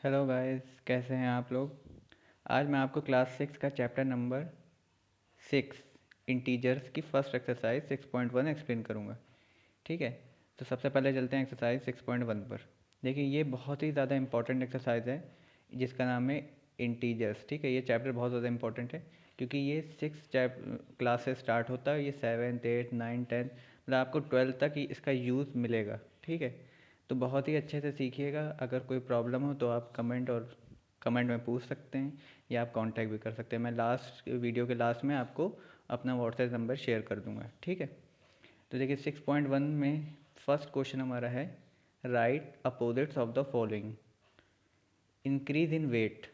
Hello guys, कैसे हैं आप लोग। आज मैं आपको क्लास 6 का चैप्टर नंबर 6 इंटीजर्स की फर्स्ट एक्सरसाइज 6.1 एक्सप्लेन करूंगा। ठीक है, तो सबसे पहले चलते हैं एक्सरसाइज 6.1 पर। देखिए, ये बहुत ही ज़्यादा इंपॉर्टेंट एक्सरसाइज है जिसका नाम है इंटीजर्स। ठीक है, ये चैप्टर बहुत ज़्यादा इंपॉर्टेंट है क्योंकि ये 6 क्लास से स्टार्ट होता है। ये 7th 8th 9th 10th मतलब आपको 12th तक ही इसका यूज़ मिलेगा। ठीक है, तो बहुत ही अच्छे से सीखिएगा। अगर कोई प्रॉब्लम हो तो आप कमेंट में पूछ सकते हैं या आप कांटेक्ट भी कर सकते हैं। मैं लास्ट वीडियो के लास्ट में आपको अपना व्हाट्सएप नंबर शेयर कर दूंगा। ठीक है, तो देखिए 6.1 में फर्स्ट क्वेश्चन हमारा है, write opposites of the following. Increase in weight.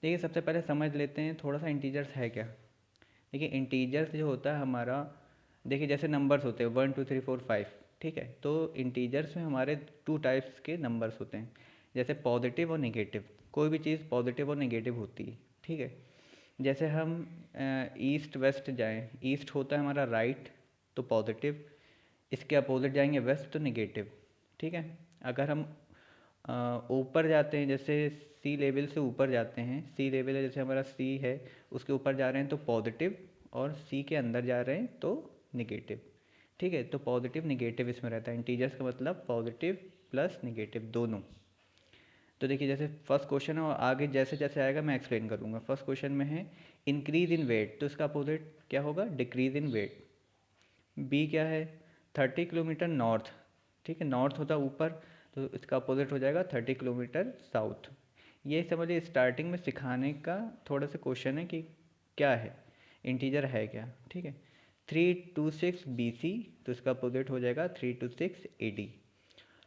देखिए, सबसे पहले समझ लेते हैं थोड़ा सा इंटीजर्स है क्या। देखिए, इंटीजर्स जो होता है हमारा, देखिए जैसे नंबर्स होते हैं 1 2 3 4 5। ठीक है, तो इंटीजर्स में हमारे 2 टाइप्स के नंबर्स होते हैं, जैसे पॉजिटिव और नेगेटिव। कोई भी चीज़ पॉजिटिव और नेगेटिव होती है। ठीक है, जैसे हम ईस्ट वेस्ट जाएं, ईस्ट होता है हमारा राइट तो पॉजिटिव, इसके अपोजिट जाएंगे वेस्ट तो नेगेटिव। ठीक है, अगर हम ऊपर जाते हैं, जैसे सी लेवल से ऊपर जाते हैं, सी लेवल है जैसे हमारा सी है, उसके ऊपर जा रहे हैं तो पॉजिटिव, और सी के अंदर जा रहे हैं तो निगेटिव। ठीक है, तो पॉजिटिव निगेटिव इसमें रहता है। इंटीजर्स का मतलब पॉजिटिव प्लस निगेटिव दोनों। तो देखिए, जैसे फर्स्ट क्वेश्चन है और आगे जैसे जैसे आएगा मैं एक्सप्लेन करूँगा। फर्स्ट क्वेश्चन में है इंक्रीज इन वेट, तो इसका अपोजिट क्या होगा, डिक्रीज इन वेट। बी क्या है, 30 किलोमीटर नॉर्थ। ठीक है, नॉर्थ होता है ऊपर, तो इसका अपोजिट हो जाएगा 30 किलोमीटर साउथ। ये समझिए स्टार्टिंग में सिखाने का थोड़ा सा क्वेश्चन है कि क्या है, इंटीजर है क्या। ठीक है, 326 BC, तो इसका अपोजिट हो जाएगा 326 AD।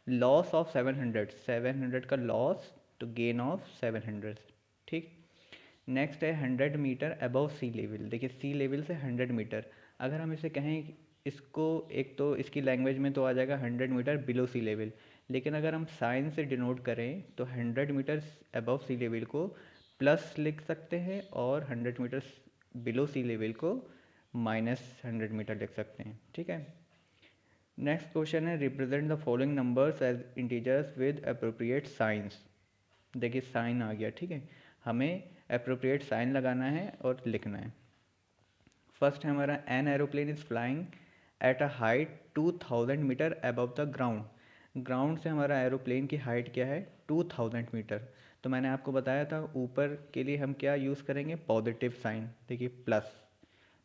लॉस ऑफ 700 का लॉस, तो गेन ऑफ 700। ठीक, नेक्स्ट है 100 मीटर अबव सी लेवल। देखिए, सी लेवल से 100 मीटर, अगर हम इसे कहें, इसको एक तो इसकी लैंग्वेज में तो आ जाएगा 100 मीटर बिलो सी लेवल, लेकिन अगर हम साइंस से डिनोट करें तो 100 मीटर अबव सी लेवल को प्लस लिख सकते हैं और 100 मीटर बिलो सी लेवल को -100 मीटर लिख सकते हैं। ठीक है, नेक्स्ट क्वेश्चन है, represent the following numbers as integers with appropriate signs. देखिए, साइन आ गया। ठीक है, हमें अप्रोप्रिएट साइन लगाना है और लिखना है। फर्स्ट है हमारा, an aeroplane is flying at a height 2000 metre above the ground. Ground से हमारा एरोप्लेन की हाइट क्या है, 2000 मीटर। तो मैंने आपको बताया था ऊपर के लिए हम क्या यूज़ करेंगे, पॉजिटिव साइन। देखिए, प्लस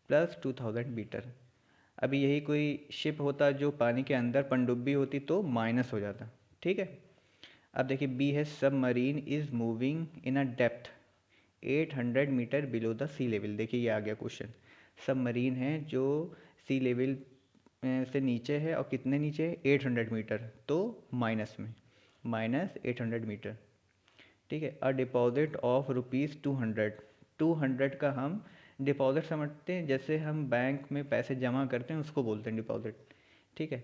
प्लस 2000 मीटर। अभी यही कोई शिप होता जो पानी के अंदर पनडुब्बी होती तो माइनस हो जाता। ठीक है, अब देखिए बी है, submarine is moving in a depth 800 metre below the sea level. देखिए, ये आ गया क्वेश्चन। सब मरीन है जो सी लेवल से नीचे है, और कितने नीचे है, 800 मीटर, तो माइनस में, -800 मीटर। ठीक है, अ डिपॉजिट ऑफ ₹200। 200 का हम डिपॉजिट समझते हैं, जैसे हम बैंक में पैसे जमा करते हैं उसको बोलते हैं डिपॉजिट। ठीक है,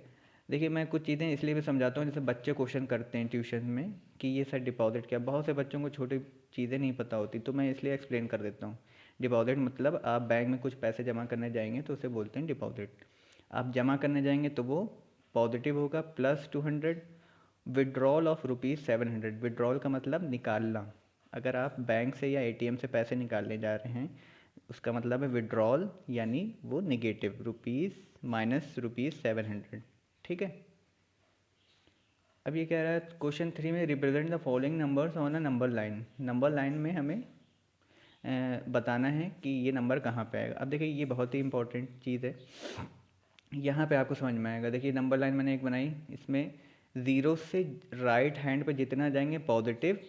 देखिए मैं कुछ चीज़ें इसलिए भी समझाता हूँ, जैसे बच्चे क्वेश्चन करते हैं ट्यूशन में कि ये सर डिपॉजिट क्या। बहुत से बच्चों को छोटी चीज़ें नहीं पता होती, तो मैं इसलिए एक्सप्लेन कर देता हूँ। डिपॉजिट मतलब आप बैंक में कुछ पैसे जमा करने जाएंगे तो उसे बोलते हैं डिपॉजिट। आप जमा करने जाएंगे तो वो पॉजिटिव होगा, +200। विड्रॉल ऑफ ₹700, विड्रॉल का मतलब निकालना। अगर आप बैंक से या एटीएम से पैसे निकालने जा रहे हैं, उसका मतलब है विड्रॉल, यानी वो निगेटिव, रुपीज़ माइनस ₹700। ठीक है, अब ये कह रहा है क्वेश्चन 3 में, represent the following numbers on a number line. Number line में हमें बताना है कि ये नंबर कहाँ पे आएगा। अब देखिए, ये बहुत ही इंपॉर्टेंट चीज़ है, यहाँ पे आपको समझ में आएगा। देखिए, नंबर लाइन मैंने एक बनाई, इसमें ज़ीरो से राइट हैंड पे जितना जाएंगे पॉजिटिव,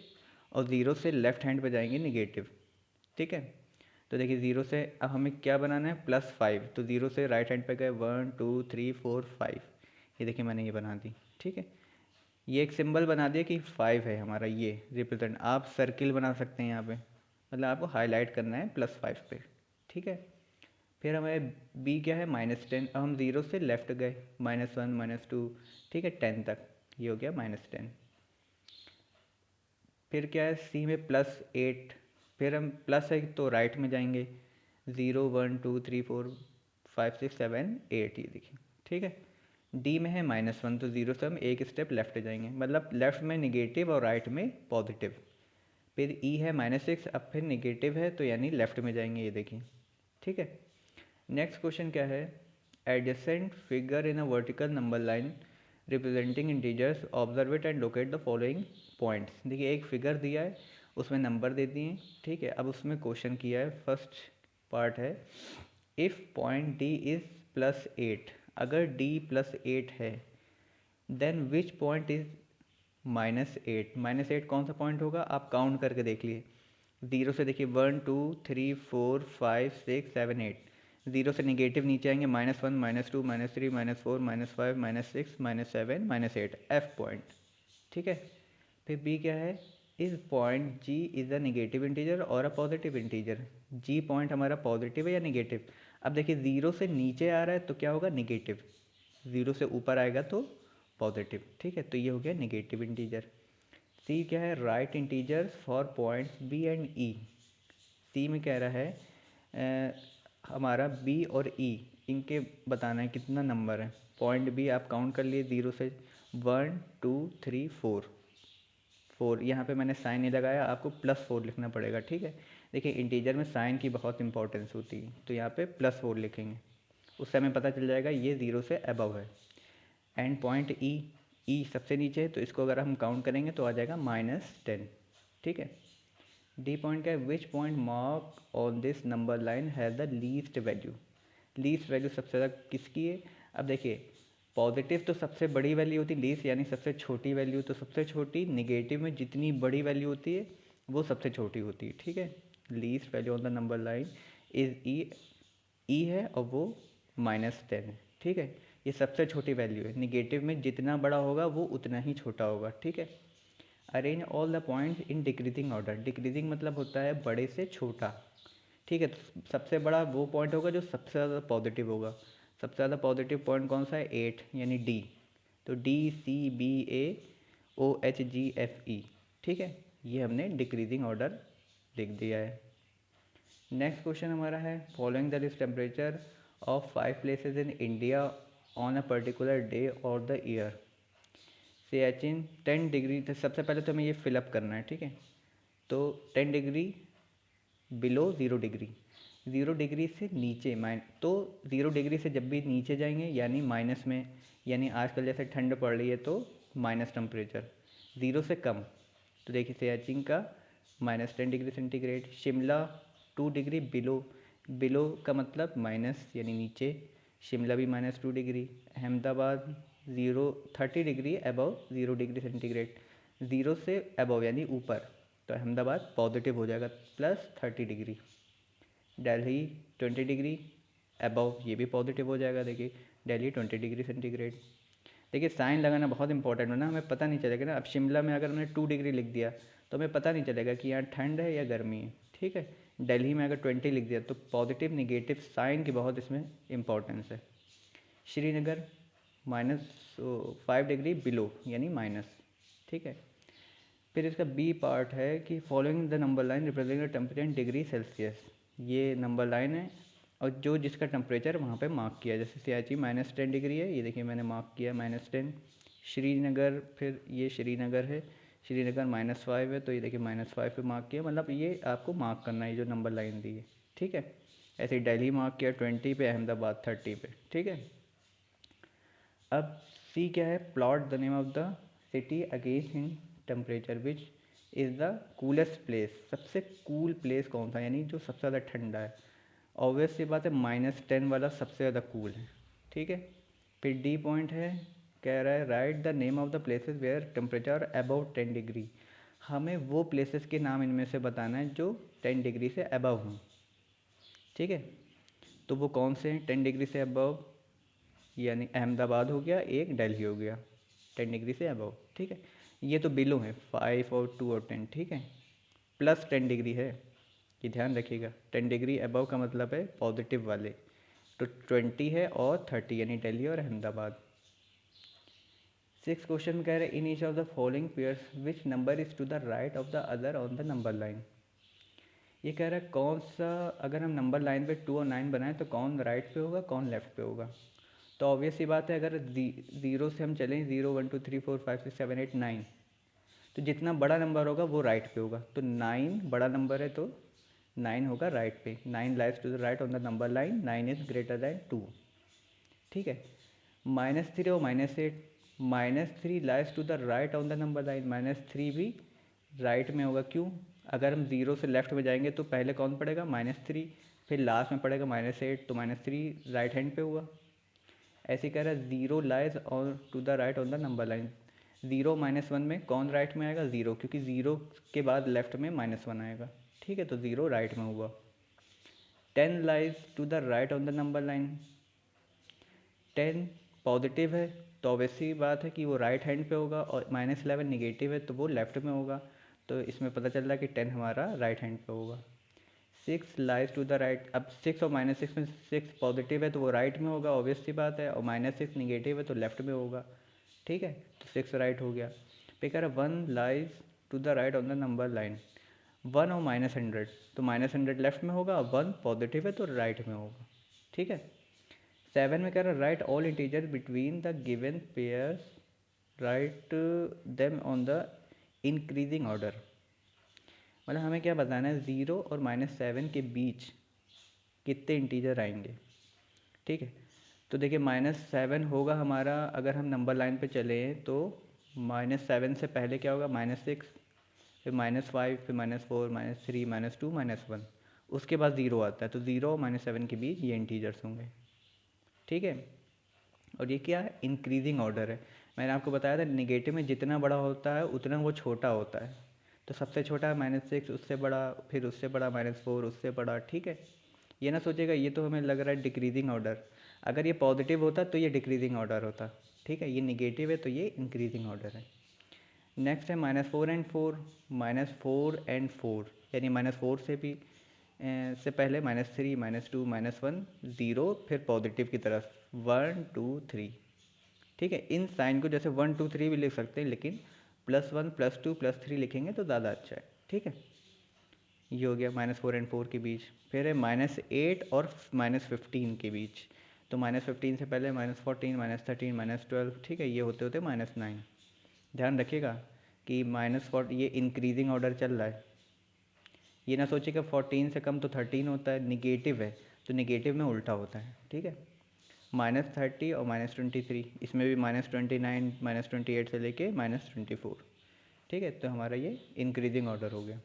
और ज़ीरो से लेफ्ट हैंड पे जाएंगे निगेटिव। ठीक है, तो देखिए ज़ीरो से अब हमें क्या बनाना है, +5। तो ज़ीरो से राइट हैंड पे गए 1 2 3 4 5। ये देखिए मैंने ये बना दी। ठीक है, ये एक सिंबल बना दिया कि 5 है हमारा, ये रिप्रेजेंट। आप सर्किल बना सकते हैं यहाँ पे, मतलब आपको हाईलाइट करना है +5 पे। ठीक है, फिर हमें बी क्या है, -10। अब हम ज़ीरो से लेफ्ट गए, -1 -2, ठीक है, 10 तक, ये हो गया -10। फिर क्या है, सी में +8। फिर हम प्लस है तो राइट में जाएंगे, 0 1 2 3 4 5 6 7 8, ये देखिए। ठीक है, डी में है -1, तो 0 से हम एक स्टेप लेफ्ट जाएंगे, मतलब लेफ्ट में निगेटिव और राइट में पॉजिटिव। फिर ई है -6, अब फिर निगेटिव है तो यानी लेफ्ट में जाएंगे, ये देखिए। ठीक है, नेक्स्ट क्वेश्चन क्या है, adjacent figure in a vertical number line representing integers, observe it and locate the following points. देखिए एक फिगर दिया है, उसमें नंबर दे दिए। ठीक है, अब उसमें क्वेश्चन किया है, फर्स्ट पार्ट है, इफ़ पॉइंट डी इज़ +8, अगर डी +8 है, देन विच पॉइंट इज -8। -8 कौन सा पॉइंट होगा, आप काउंट करके देख लिए। 0 से देखिए 1 2 3 4 5 6 7 8, 0 से निगेटिव नीचे आएंगे, -1 -2 -3 -4 -5 -6 -7 -8, एफ पॉइंट। ठीक है, फिर बी क्या है, इस point G is a negative integer और a positive integer. G point हमारा पॉजिटिव है या निगेटिव। अब देखिए 0 से नीचे आ रहा है तो क्या होगा, निगेटिव। 0 से ऊपर आएगा तो पॉजिटिव। ठीक है, तो ये हो गया निगेटिव इंटीजर। सी क्या है, write integers for points B and E. C में कह रहा है हमारा बी और ई इनके बताना है कितना नंबर है। पॉइंट बी आप काउंट कर लिए 0 से 1 2 3 4। यहाँ पे मैंने साइन नहीं लगाया, आपको +4 लिखना पड़ेगा। ठीक है, देखिए इंटीजर में साइन की बहुत इंपॉर्टेंस होती है, तो यहाँ पे +4 लिखेंगे, उस समय पता चल जाएगा ये 0 से अबव है। एंड पॉइंट ई, ई सबसे नीचे है तो इसको अगर हम काउंट करेंगे तो आ जाएगा -10। ठीक है, डी पॉइंट का है, which point mark on this number line has the least value. Least value सबसे ज़्यादा किसकी है। अब देखिए पॉजिटिव तो सबसे बड़ी वैल्यू होती है, लीस्ट यानी सबसे छोटी वैल्यू, तो सबसे छोटी। निगेटिव में जितनी बड़ी वैल्यू होती है वो सबसे छोटी होती है। ठीक है, least value on the number line is E है और वो -10 है। ठीक है, ये सबसे छोटी वैल्यू है। निगेटिव में जितना बड़ा होगा वो उतना ही छोटा होगा। ठीक है, arrange all the points in decreasing order. Decreasing मतलब होता है बड़े से छोटा। ठीक है, तो सबसे बड़ा वो पॉइंट होगा जो सबसे ज़्यादा पॉजिटिव होगा। सबसे ज़्यादा पॉजिटिव पॉइंट कौन सा है, 8 यानी डी। तो DCBAOHGFE। ठीक है, ये हमने डिक्रीजिंग ऑर्डर लिख दिया है। नेक्स्ट क्वेश्चन हमारा है, following the list temperature of 5 places in India on a particular day और द ईयर। सियाचिन 10 डिग्री, तो सबसे पहले तो हमें ये फिलअप करना है। ठीक है, तो 10 डिग्री बिलो 0 डिग्री, 0 डिग्री से नीचे तो 0 डिग्री से जब भी नीचे जाएंगे यानी माइनस में, यानी आजकल जैसे ठंड पड़ रही है तो माइनस टेम्परेचर। 0 से कम, तो देखिए सियाचिन का -10 degree centigrade. Shimla 2 degree below, below का मतलब माइनस यानी नीचे, शिमला भी -2 degree. Ahmedabad 30 degree above 0 degree centigrade, 0 से अबव यानी ऊपर, तो अहमदाबाद पॉजिटिव हो जाएगा +30 डिग्री। दिल्ली 20 डिग्री अबव, ये भी पॉजिटिव हो जाएगा। देखिए दिल्ली 20 डिग्री सेंटीग्रेड। देखिए साइन लगाना बहुत इंपॉर्टेंट है ना, हमें पता नहीं चलेगा ना। अब शिमला में अगर हमने 2 डिग्री लिख दिया तो हमें पता नहीं चलेगा कि यहाँ ठंड है या गर्मी है। ठीक है, दिल्ली में अगर 20 लिख दिया तो पॉजिटिव निगेटिव साइन की बहुत इसमें इंपॉर्टेंस है। श्रीनगर -5 डिग्री बिलो यानी माइनस। ठीक है, फिर इसका बी पार्ट है कि following the number line represent temperature degree Celsius. ये नंबर लाइन है और जो जिसका टेम्परेचर वहाँ पे मार्क किया, जैसे सियाची -10 डिग्री है, ये देखिए मैंने मार्क किया -10। श्रीनगर, फिर ये श्रीनगर है, श्रीनगर -5 है तो ये देखिए -5 पे मार्क किया, मतलब ये आपको मार्क करना है जो नंबर लाइन दी है। ठीक है, ऐसे ही दिल्ली मार्क किया 20 पे, अहमदाबाद 30 पे। ठीक है, अब सी क्या है, plot the name of the city against in temperature which is the coolest place. सबसे कूल प्लेस कौन सा, यानी जो सबसे ज़्यादा ठंडा है। ऑब्वियस सी बात है -10 वाला सबसे ज़्यादा कूल है। ठीक है, फिर डी पॉइंट है, कह रहा है write the name of the places where temperature above 10 degree. हमें वो प्लेसेस के नाम इनमें से बताना है जो 10 डिग्री से अबव हों। ठीक है, तो वो कौन से हैं 10 डिग्री से अबव, यानी अहमदाबाद हो गया एक, दिल्ली हो गया 10 डिग्री से अबव। ठीक है, ये तो बिलो है 5 और 2 और 10। ठीक है, +10 डिग्री है, ये ध्यान रखिएगा। 10 डिग्री अबव का मतलब है पॉजिटिव वाले, तो 20 है और 30 यानी दिल्ली और अहमदाबाद। 6 क्वेश्चन कह रहे हैं in each of the following pairs which number is to the right of the other on the number line. ये कह रहा है कौन सा, अगर हम नंबर लाइन पे 2 और 9 बनाएं तो कौन राइट पे होगा कौन लेफ्ट पे होगा। तो ऑब्वियस सी बात है, अगर ज़ीरो से हम चलें 0 1 2 3 4 5 6 7 8 9, तो जितना बड़ा नंबर होगा वो राइट पे होगा। तो 9 बड़ा नंबर है तो 9 होगा राइट पे। 9 lies to the right on the number line, 9 is greater than 2। ठीक है। -3 और -8, -3 lies to the right on the number line, -3 भी राइट में होगा। क्यों? अगर हम ज़ीरो से लेफ्ट में जाएंगे तो पहले कौन पड़ेगा? -3, फिर लास्ट में पड़ेगा -8, तो -3 राइट हैंड पे हुआ। ऐसे कह रहा है zero lies on to the right on the number line. 0 -1 में कौन राइट में आएगा? ज़ीरो, क्योंकि ज़ीरो के बाद लेफ्ट में -1 आएगा। ठीक है, तो ज़ीरो राइट में हुआ। 10 lies to the right on the number line. 10 positive है तो ऑब्वियसली बात है कि वो राइट हैंड पे होगा, और -11 निगेटिव है तो वो लेफ्ट में होगा। तो इसमें पता चल रहा है कि 10 हमारा राइट हैंड पे होगा। 6 लाइज टू द राइट। अब 6 और -6 में 6 पॉजिटिव है तो वो राइट में होगा, ऑब्वियस सी बात है, और -6 निगेटिव है तो लेफ्ट में होगा। ठीक है, तो 6 राइट हो गया। फिर कह रहा है 1 lies to the right on the number line. 1 और -100, तो -100 लेफ्ट में होगा, 1 पॉजिटिव है तो राइट में होगा। ठीक है। 7 में कह रहा है right all integer between the given pairs, write them on the increasing order. मतलब हमें क्या बताना है, 0 और -7 के बीच कितने इंटीजर आएंगे। ठीक है, तो देखिए -7 होगा हमारा, अगर हम नंबर लाइन पे चले तो -7 से पहले क्या होगा? -6, फिर -5, फिर -4, -3, -2, -1, उसके बाद 0 आता है। तो 0 और -7 के बीच ये इंटीजर्स होंगे। ठीक है, और ये क्या है? इंक्रीजिंग ऑर्डर है। मैंने आपको बताया था निगेटिव में जितना बड़ा होता है उतना वो छोटा होता है। तो सबसे छोटा है -6, उससे बड़ा, फिर उससे बड़ा -4, उससे बड़ा। ठीक है, ये ना सोचेगा ये तो हमें लग रहा है डिक्रीजिंग ऑर्डर। अगर ये पॉजिटिव होता तो ये डिक्रीजिंग ऑर्डर होता। ठीक है, ये निगेटिव है तो ये इंक्रीजिंग ऑर्डर है। नेक्स्ट है -4 एंड 4। -4 एंड 4 यानी -4 से भी से पहले -3, -2, -1, 0, फिर पॉजिटिव की तरफ 1 2 3। ठीक है, इन साइन को जैसे 1 2 3 भी लिख सकते हैं, लेकिन +1 +2 +3 लिखेंगे तो ज़्यादा अच्छा है। ठीक है, ये हो गया -4 एंड 4 के बीच। फिर है -8 और -15 के बीच। तो -15 से पहले -14, -13, -12। ठीक है, ये होते होते -9। ध्यान रखिएगा कि -4 ये इंक्रीजिंग ऑर्डर चल रहा है। ये ना सोचिएगा 14 से कम तो 13 होता है, निगेटिव है तो निगेटिव में उल्टा होता है। ठीक है, -30 और -23, इसमें भी -29, -28 से लेके -24। ठीक है, तो हमारा ये इंक्रीजिंग ऑर्डर हो गया।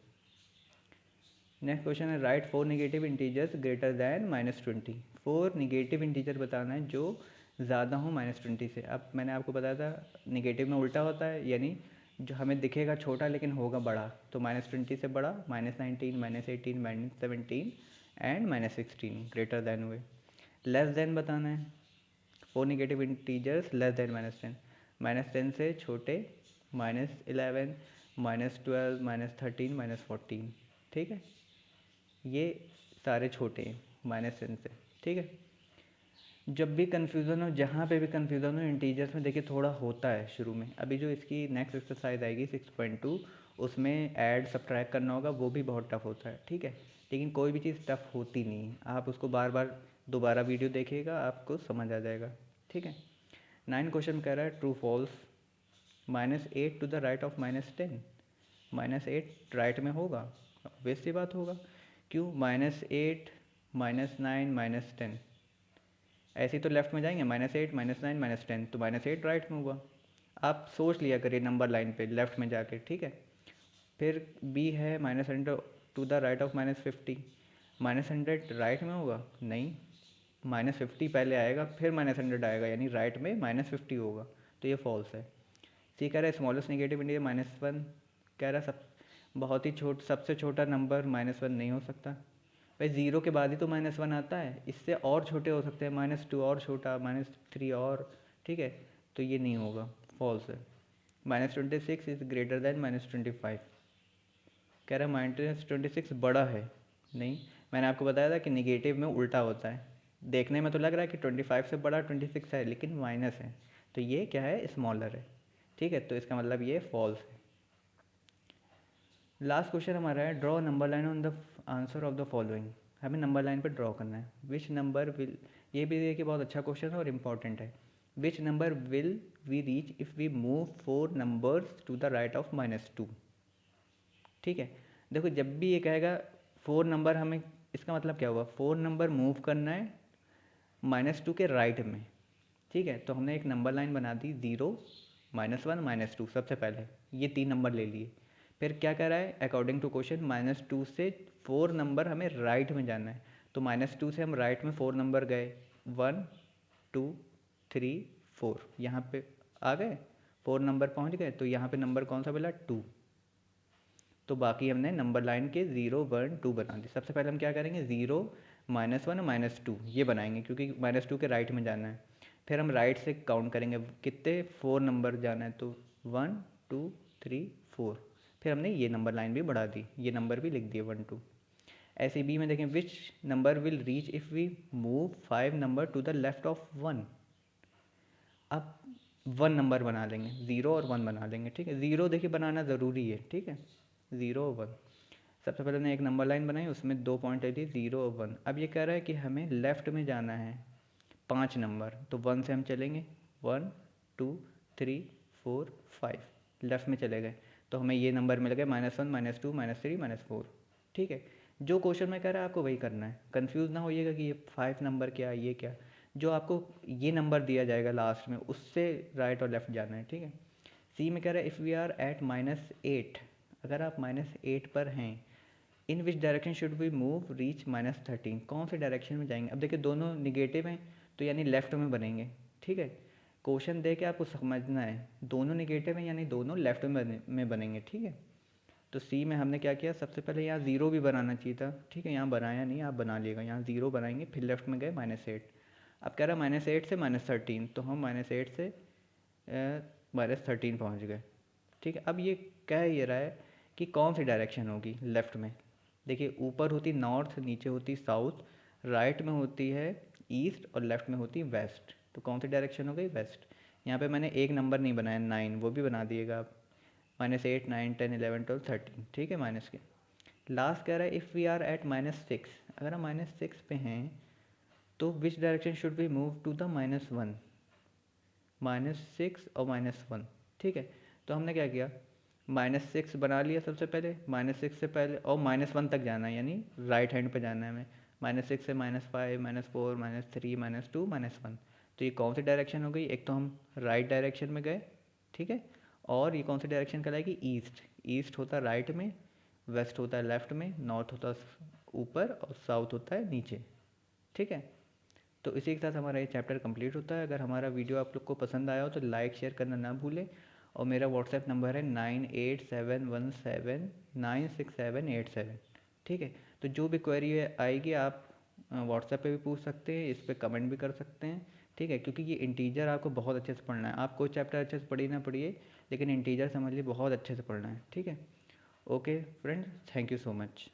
नेक्स्ट क्वेश्चन है right 4 negative integers greater than -20। 4 negative integer बताना है जो ज़्यादा हो -20 से। अब मैंने आपको बताया था नेगेटिव में उल्टा होता है, यानी जो हमें दिखेगा छोटा लेकिन होगा बड़ा। तो -20 से बड़ा -19, -18, -17 एंड -16 ग्रेटर दैन हुए। लेस देन बताना है, 4 नेगेटिव इंटीजर्स लेस देन -10। -10 से छोटे -11, -12, -13, -14। ठीक है, ये सारे छोटे हैं -10 से। ठीक है, जब भी कन्फ्यूज़न हो, जहाँ पे भी कन्फ्यूज़न हो इंटीजर्स में, देखिए थोड़ा होता है शुरू में। अभी जो इसकी नेक्स्ट एक्सरसाइज आएगी 6.2, उसमें ऐड सब्ट्रैक्ट करना होगा, वो भी बहुत टफ होता है। ठीक है, लेकिन कोई भी चीज़ टफ होती नहीं है, आप उसको बार बार दोबारा वीडियो देखिएगा, आपको समझ आ जाएगा। ठीक है, 9 क्वेश्चन कह रहा है true false. -8 to the right of -10। -8 right में होगा, ऑब्वियस सी बात होगा। क्यों? -8, -9, -10 ऐसे ही तो लेफ्ट में जाएंगे, -8, -9, -10, तो -8 राइट में हुआ। आप सोच लिया करिए नंबर लाइन पे लेफ्ट में जाके। ठीक है, फिर बी है -100 to the right of -50। -100 right में होगा? नहीं, -50 पहले आएगा फिर -100 आएगा, यानी राइट में -50 होगा, तो ये फॉल्स है। सी कह रहा है स्मॉलेस्ट नेगेटिव इंटीजर -1। कह रहा सब बहुत ही सबसे छोटा नंबर -1 नहीं हो सकता। भाई 0 के बाद ही तो -1 आता है, इससे और छोटे हो सकते हैं, -2 और छोटा, -3 और। ठीक है, तो ये नहीं होगा, फॉल्स है। -26 इज़ ग्रेटर दैन -25। कह रहा है -26 बड़ा है। नहीं, मैंने आपको बताया था कि निगेटिव में उल्टा होता है। देखने में तो लग रहा है कि 25 से बड़ा 26 है, लेकिन माइनस है, तो ये क्या है? स्मॉलर है। ठीक है, तो इसका मतलब ये फॉल्स है। लास्ट क्वेश्चन हमारा है draw number line on the answer of the following. हमें नंबर लाइन पर ड्रॉ करना है। विच नंबर विल ये भी देखिए बहुत अच्छा क्वेश्चन है और इम्पॉर्टेंट है। Which number will we reach if we move 4 numbers to the right of -2। ठीक है, देखो जब भी ये कहेगा 4 नंबर, हमें इसका मतलब क्या हुआ, 4 नंबर मूव करना है -2 के राइट में। ठीक है, तो हमने एक नंबर लाइन बना दी 0, -1, -2 सबसे पहले, ये 3 नंबर ले लिए। फिर क्या कह रहा है, अकॉर्डिंग टू क्वेश्चन -2 से 4 नंबर हमें राइट में जाना है। तो -2 से हम राइट में 4 नंबर गए, 1 2 3 4, यहाँ पे आ गए, 4 नंबर पहुँच गए। तो यहाँ पे नंबर कौन सा मिला, 2। तो बाकी हमने नंबर लाइन के 0 1 2 बना दी। सबसे पहले हम क्या करेंगे, 0 -1 -2 ये बनाएंगे, क्योंकि -2 के राइट में जाना है। फिर हम राइट से काउंट करेंगे कितने, 4 नंबर जाना है, तो 1 2 3 4। फिर हमने ये नंबर लाइन भी बढ़ा दी, ये नंबर भी लिख दिए 1 2। ऐसे बी में देखें, which number will reach if we move 5 number to the left of 1। अब 1 नंबर बना लेंगे, 0 और 1 बना लेंगे। ठीक है, 0 देखिए बनाना ज़रूरी है। ठीक है, 0 और 1, सबसे पहले हमने एक नंबर लाइन बनाई, उसमें 2 पॉइंट ले लिए, 0 और 1। अब ये कह रहा है कि हमें लेफ़्ट में जाना है 5 नंबर, तो 1 से हम चलेंगे, 1 2 3 4 5, लेफ़्ट में चले गए। तो हमें ये नंबर मिल गए, -1 -2 -3 -4। ठीक है, जो क्वेश्चन में कह रहा है आपको वही करना है, कंफ्यूज ना होइएगा कि ये 5 नंबर क्या, ये क्या। जो आपको ये नंबर दिया जाएगा लास्ट में, उससे राइट और लेफ़्ट जाना है। ठीक है, सी में कह रहा है इफ़ वी आर एट -8, अगर आप -8 पर हैं, in which direction should we move reach -13, कौन से डायरेक्शन में जाएंगे। अब देखिए दोनों निगेटिव हैं, तो यानी लेफ़्ट में बनेंगे। ठीक है, क्वेश्चन दे के आपको समझना है, दोनों निगेटिव हैं यानी दोनों लेफ़्ट में बनेंगे। ठीक है, तो सी में हमने क्या किया, सबसे पहले यहाँ 0 भी बनाना चाहिए था। ठीक है, यहाँ बनाया नहीं, आप बना लिएगा, यहाँ 0 बनाएंगे, फिर लेफ़्ट में गए -8। अब कह रहा है -8 से -13, तो हम -8 से -13 पहुँच गए। ठीक है, अब ये कह ये रहा है कि कौन सी डायरेक्शन होगी लेफ़्ट में। देखिए ऊपर होती नॉर्थ, नीचे होती साउथ, राइट में होती है ईस्ट और लेफ़्ट में होती वेस्ट। तो कौन सी डायरेक्शन हो गई, वेस्ट। यहाँ पे मैंने एक नंबर नहीं बनाया, 9, वो भी बना दिएगा आप, -8 9 10 11 12 13। ठीक है, माइनस के लास्ट कह रहा है इफ़ वी आर एट -6, अगर हम -6 पे हैं, तो which direction should we move to the -1, -6 और -1। ठीक है, तो हमने क्या किया, -6 बना लिया सबसे पहले, -6 से पहले और -1 तक जाना है, यानी राइट हैंड पे जाना है हमें, -6 से -5 -4 -3 -2 -1। तो ये कौन सी डायरेक्शन हो गई, एक तो हम राइट डायरेक्शन में गए। ठीक है, और ये कौन सी डायरेक्शन कहलाएगी, ईस्ट। ईस्ट होता है राइट में, वेस्ट होता है लेफ्ट में, नॉर्थ होता है ऊपर और साउथ होता है नीचे। ठीक है, तो इसी के साथ हमारा ये चैप्टर कंप्लीट होता है। अगर हमारा वीडियो आप लोग को पसंद आया हो तो लाइक शेयर करना ना भूलें, और मेरा व्हाट्सएप नंबर है 9871796787। ठीक है, तो जो भी क्वेरी आएगी आप व्हाट्सएप पे भी पूछ सकते हैं, इस पर कमेंट भी कर सकते हैं। ठीक है, क्योंकि ये इंटीजर आपको बहुत अच्छे से पढ़ना है, आप कोई चैप्टर अच्छे से पढ़ी ना पढ़िए, लेकिन इंटीजर समझ लिए बहुत अच्छे से पढ़ना है। ठीक है, okay friends, thank you so much.